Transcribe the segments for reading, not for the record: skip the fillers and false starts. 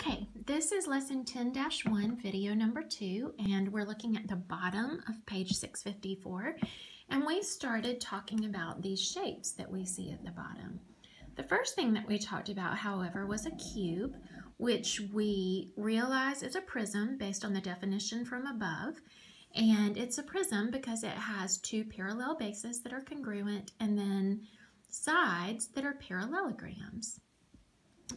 Okay, this is lesson 10-1, video number 2, and we're looking at the bottom of page 654, and we started talking about these shapes that we see at the bottom. The first thing that we talked about, however, was a cube, which we realize is a prism based on the definition from above, and it's a prism because it has two parallel bases that are congruent and then sides that are parallelograms.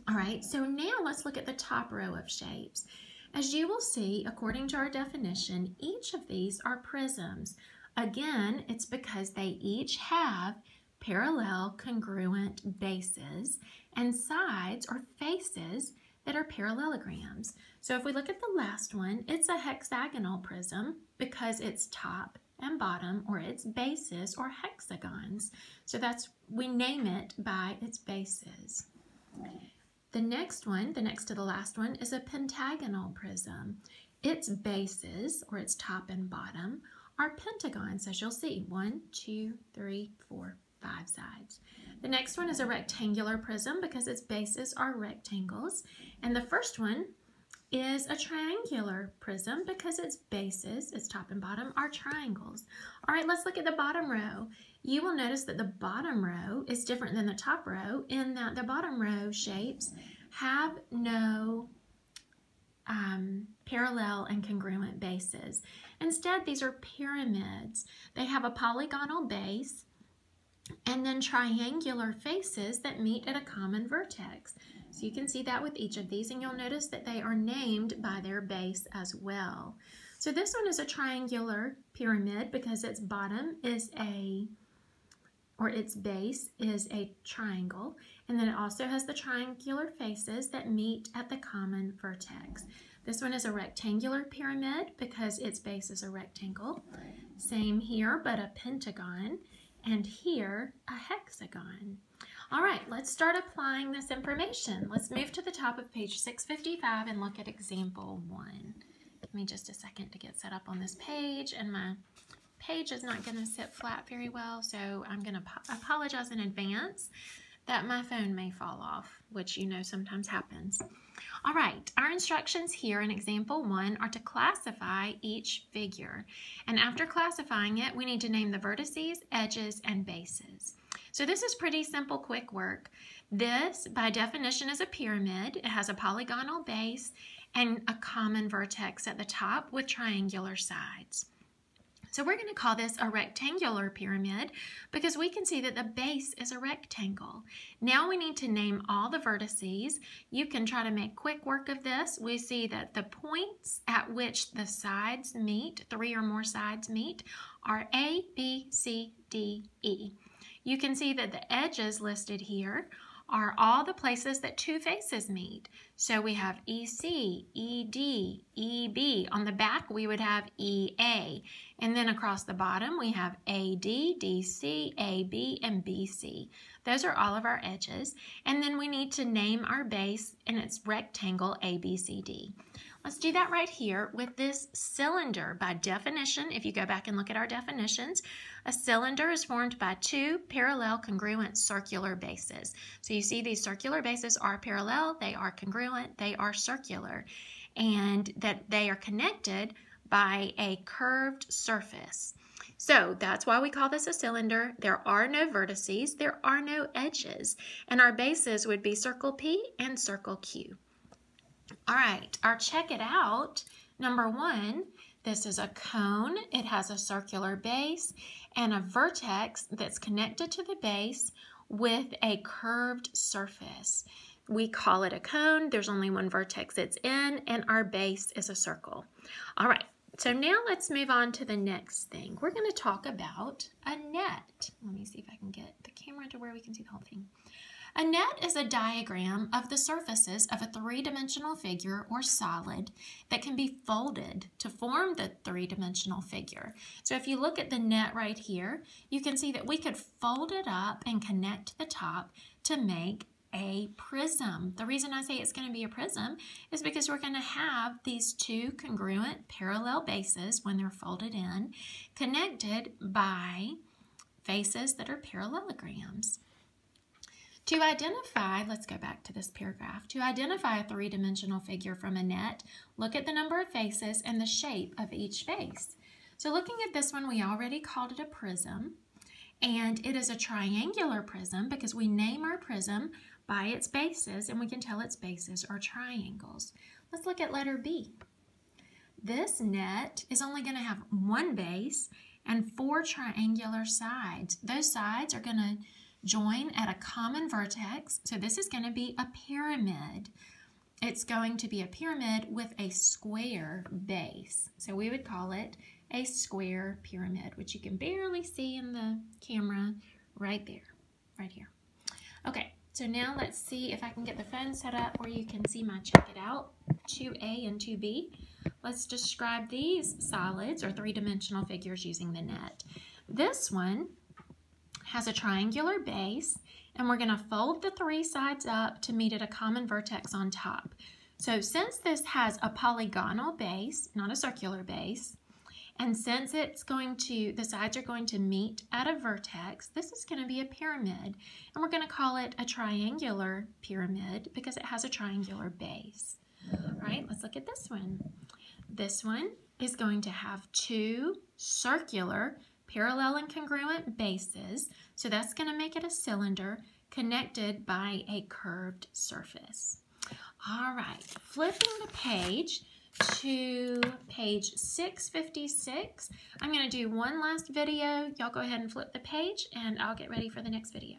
All right, so now let's look at the top row of shapes. As you will see, according to our definition, each of these are prisms. Again, it's because they each have parallel congruent bases and sides or faces that are parallelograms. So if we look at the last one, it's a hexagonal prism because its top and bottom or its bases are hexagons. So we name it by its bases. The next one, the next to the last one, is a pentagonal prism. Its bases, or its top and bottom, are pentagons, as you'll see. 1, 2, 3, 4, 5 sides. The next one is a rectangular prism because its bases are rectangles. And the first one is a triangular prism because its bases, its top and bottom, are triangles. All right, let's look at the bottom row. You will notice that the bottom row is different than the top row in that the bottom row shapes have no parallel and congruent bases. Instead, these are pyramids. They have a polygonal base and then triangular faces that meet at a common vertex. So you can see that with each of these, and you'll notice that they are named by their base as well. So this one is a triangular pyramid because its bottom is its base is a triangle, and then it also has the triangular faces that meet at the common vertex. This one is a rectangular pyramid because its base is a rectangle. Same here, but a pentagon, and here a hexagon. All right, let's start applying this information. Let's move to the top of page 655 and look at example 1. Give me just a second to get set up on this page, and my page is not going to sit flat very well, so I'm going to apologize in advance that my phone may fall off, which you know sometimes happens. All right, our instructions here in example 1 are to classify each figure. And after classifying it, we need to name the vertices, edges, and bases. So this is pretty simple, quick work. This, by definition, is a pyramid. It has a polygonal base and a common vertex at the top with triangular sides. So we're going to call this a rectangular pyramid because we can see that the base is a rectangle. Now we need to name all the vertices. You can try to make quick work of this. We see that the points at which the sides meet, 3 or more sides meet, are A, B, C, D, E. You can see that the edges listed here are all the places that two faces meet. So we have EC, ED, EB. On the back, we would have EA. And then across the bottom, we have AD, DC, AB, and BC. Those are all of our edges. And then we need to name our base in its rectangle ABCD. Let's do that right here with this cylinder. By definition, if you go back and look at our definitions, a cylinder is formed by two parallel congruent circular bases. So you see these circular bases are parallel, they are congruent, they are circular, and that they are connected by a curved surface. So that's why we call this a cylinder. There are no vertices, there are no edges, and our bases would be circle P and circle Q. All right, our check it out. Number 1, this is a cone. It has a circular base and a vertex that's connected to the base with a curved surface. We call it a cone. There's only one vertex it's in, and our base is a circle. All right, so now let's move on to the next thing. We're going to talk about a net. Let me see if I can get the camera to where we can see the whole thing. A net is a diagram of the surfaces of a three-dimensional figure or solid that can be folded to form the three-dimensional figure. So if you look at the net right here, you can see that we could fold it up and connect the top to make a prism. The reason I say it's going to be a prism is because we're going to have these two congruent parallel bases when they're folded in, connected by faces that are parallelograms. To identify, let's go back to this paragraph. To identify a three-dimensional figure from a net, look at the number of faces and the shape of each face. So looking at this one, we already called it a prism, and it is a triangular prism because we name our prism by its bases, and we can tell its bases are triangles. Let's look at letter B. This net is only going to have one base and 4 triangular sides. Those sides are going to join at a common vertex, so this is going to be a pyramid. It's going to be a pyramid with a square base, so we would call it a square pyramid, which you can barely see in the camera right there, right here. Okay, so now let's see if I can get the phone set up where you can see my check it out, 2A and 2B. Let's describe these solids or three-dimensional figures using the net. This one has a triangular base, and we're going to fold the 3 sides up to meet at a common vertex on top. So since this has a polygonal base, not a circular base, and since the sides are going to meet at a vertex, this is going to be a pyramid, and we're going to call it a triangular pyramid because it has a triangular base. All right, let's look at this one. This one is going to have 2 circular parallel and congruent bases, so that's going to make it a cylinder connected by a curved surface. All right, flipping the page to page 656. I'm going to do one last video. Y'all go ahead and flip the page, and I'll get ready for the next video.